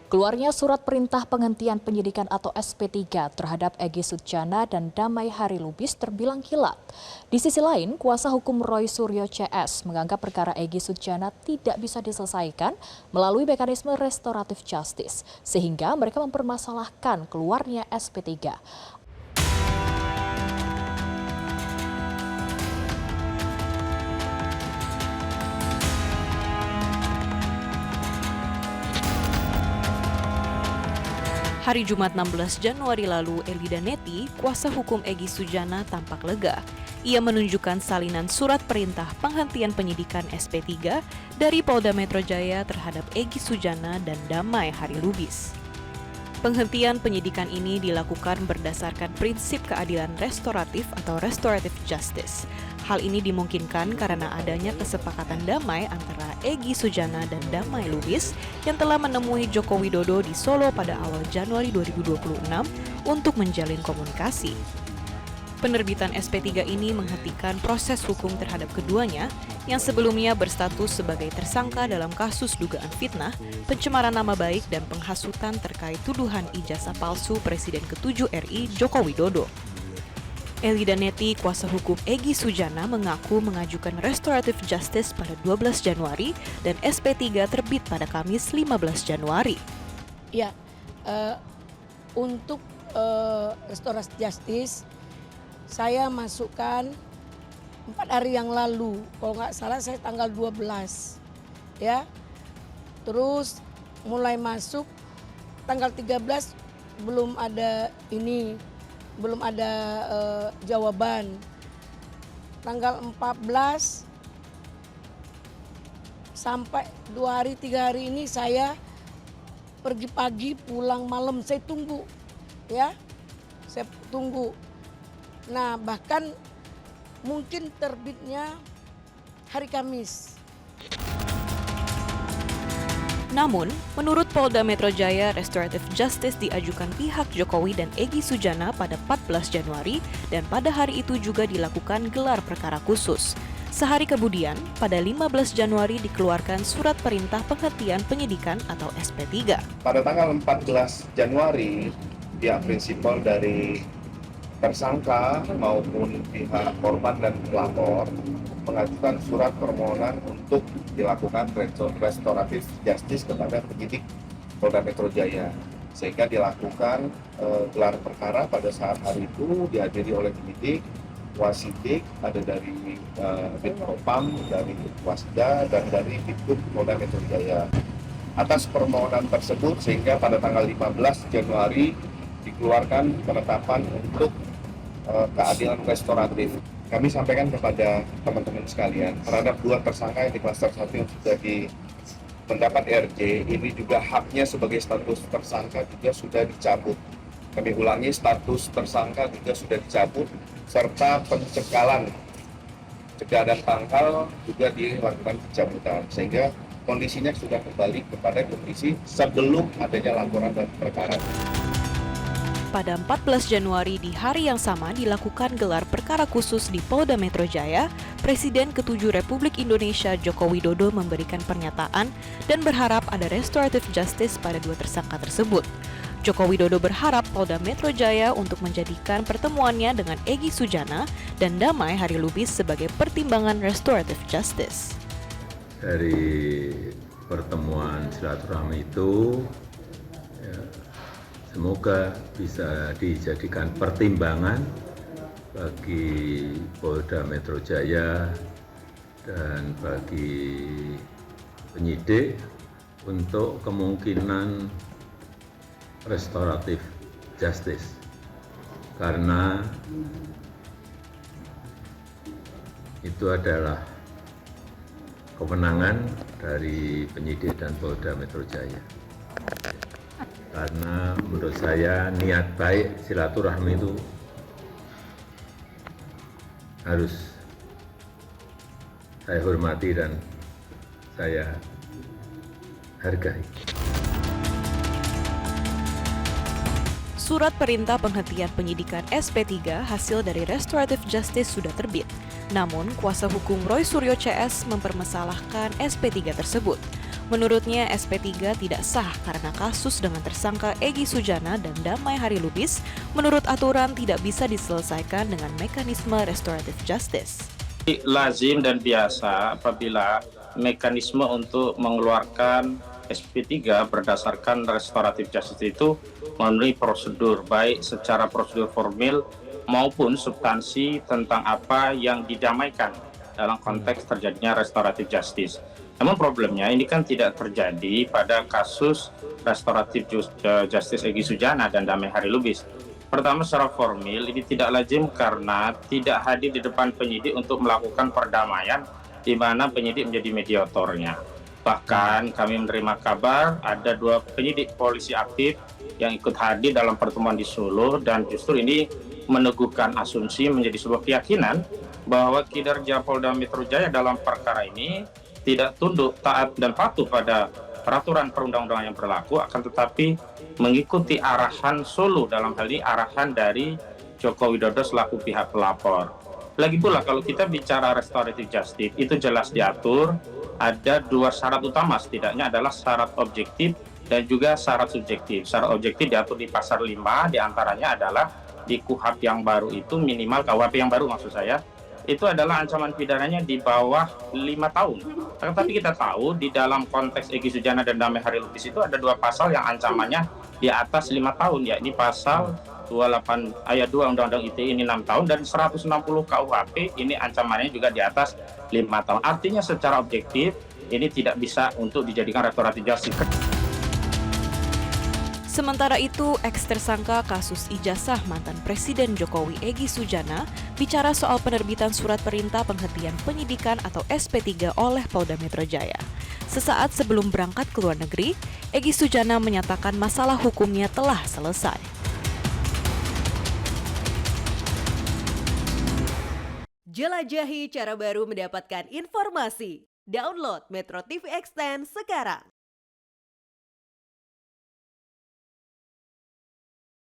Keluarnya surat perintah penghentian penyidikan atau SP3 terhadap Egy Sujana dan Damai Hari Lubis terbilang kilat. Di sisi lain, kuasa hukum Roy Suryo CS menganggap perkara Egy Sujana tidak bisa diselesaikan melalui mekanisme restoratif justice, sehingga mereka mempermasalahkan keluarnya SP3. Hari Jumat 16 Januari lalu, Elida Neti, kuasa hukum Egy Sujana tampak lega. Ia menunjukkan salinan surat perintah penghentian penyidikan SP3 dari Polda Metro Jaya terhadap Egy Sujana dan Damai Hari Lubis. Penghentian penyidikan ini dilakukan berdasarkan prinsip keadilan restoratif atau restorative justice. Hal ini dimungkinkan karena adanya kesepakatan damai antara Egy Sujana dan Damai Lubis yang telah menemui Joko Widodo di Solo pada awal Januari 2026 untuk menjalin komunikasi. Penerbitan SP3 ini menghentikan proses hukum terhadap keduanya yang sebelumnya berstatus sebagai tersangka dalam kasus dugaan fitnah, pencemaran nama baik, dan penghasutan terkait tuduhan ijazah palsu Presiden ke-7 RI Joko Widodo. Elida Neti, kuasa hukum Egy Sujana, mengaku mengajukan restoratif justice pada 12 Januari dan SP3 terbit pada Kamis 15 Januari. Ya, untuk restoratif justice saya masukkan 4 hari yang lalu, kalau nggak salah saya tanggal 12, ya. Terus mulai masuk tanggal 13 belum ada jawaban. Tanggal 14 sampai 2 hari 3 hari ini saya pergi pagi pulang malam, saya tunggu, ya, saya tunggu. Nah, bahkan mungkin terbitnya hari Kamis. Namun, menurut Polda Metro Jaya, restoratif justice diajukan pihak Jokowi dan Egy Sujana pada 14 Januari dan pada hari itu juga dilakukan gelar perkara khusus. Sehari kemudian, pada 15 Januari dikeluarkan surat perintah penghentian penyidikan atau SP3. Pada tanggal 14 Januari, pihak prinsipal dari tersangka maupun pihak korban dan pelapor mengajukan surat permohonan untuk dilakukan restoratif justice kepada penyidik Polda Metro Jaya, sehingga dilakukan gelar perkara. Pada saat hari itu dihadiri oleh penyidik, wasidik, ada dari Bitpropam, dari Wasda, dan dari Bitkum Polda Metro Jaya. Atas permohonan tersebut, sehingga pada tanggal 15 Januari dikeluarkan penetapan untuk keadilan restoratif. Kami sampaikan kepada teman-teman sekalian terhadap 2 tersangka yang di klaster 1 yang sudah mendapat RJ, ini juga haknya sebagai status tersangka juga sudah dicabut. Kami ulangi, status tersangka juga sudah dicabut, serta pencekalan cegah dan pangkal juga dilakukan pencabutan, sehingga kondisinya sudah kembali kepada kondisi sebelum adanya laporan dan perkara. Pada 14 Januari di hari yang sama dilakukan gelar perkara khusus di Polda Metro Jaya. Presiden ke-7 Republik Indonesia Joko Widodo memberikan pernyataan dan berharap ada restoratif justice pada 2 tersangka tersebut. Joko Widodo berharap Polda Metro Jaya untuk menjadikan pertemuannya dengan Egy Sujana dan Damai Hari Lubis sebagai pertimbangan restoratif justice. Dari pertemuan silaturahmi itu, semoga bisa dijadikan pertimbangan bagi Polda Metro Jaya dan bagi penyidik untuk kemungkinan restoratif justice. Karena itu adalah kewenangan dari penyidik dan Polda Metro Jaya. Karena menurut saya niat baik silaturahmi itu harus saya hormati dan saya hargai. Surat perintah penghentian penyidikan SP3 hasil dari restoratif justice sudah terbit. Namun, kuasa hukum Roy Suryo CS mempermasalahkan SP3 tersebut. Menurutnya, SP3 tidak sah karena kasus dengan tersangka Egy Sujana dan Damai Hari Lubis menurut aturan tidak bisa diselesaikan dengan mekanisme restoratif justice. Lazim dan biasa apabila mekanisme untuk mengeluarkan SP3 berdasarkan restoratif justice itu memenuhi prosedur, baik secara prosedur formil maupun substansi tentang apa yang didamaikan dalam konteks terjadinya restoratif justice. Namun problemnya ini kan tidak terjadi pada kasus restoratif justice Egy Sujana dan Damai Hari Lubis. Pertama, secara formil ini tidak lazim karena tidak hadir di depan penyidik untuk melakukan perdamaian di mana penyidik menjadi mediatornya. Bahkan kami menerima kabar ada 2 penyidik polisi aktif yang ikut hadir dalam pertemuan di Solo, dan justru ini meneguhkan asumsi menjadi sebuah keyakinan bahwa kinerja Polda Metro Jaya dalam perkara ini tidak tunduk, taat, dan patuh pada peraturan perundang-undangan yang berlaku, akan tetapi mengikuti arahan Solo, dalam hal ini arahan dari Joko Widodo selaku pihak pelapor. Lagi pula kalau kita bicara restoratif justice, itu jelas diatur, ada 2 syarat utama setidaknya, adalah syarat objektif dan juga syarat subjektif. Syarat objektif diatur di pasal 5, diantaranya adalah di KUHP yang baru itu minimal, KUHP yang baru maksud saya, itu adalah ancaman pidananya di bawah 5 tahun. Tetapi kita tahu di dalam konteks Egy Sujana dan Damai Hari Lubis itu ada 2 pasal yang ancamannya di atas 5 tahun, yakni pasal 28 ayat 2 Undang-Undang ITE ini 6 tahun, dan 160 KUHP ini ancamannya juga di atas 5 tahun. Artinya secara objektif ini tidak bisa untuk dijadikan restoratif justice. Sementara itu, ex-tersangka kasus ijazah mantan Presiden Jokowi Egy Sujana bicara soal penerbitan surat perintah penghentian penyidikan atau SP3 oleh Polda Metro Jaya. Sesaat sebelum berangkat ke luar negeri, Egy Sujana menyatakan masalah hukumnya telah selesai. Jelajahi cara baru mendapatkan informasi. Download Metro TV Extend sekarang.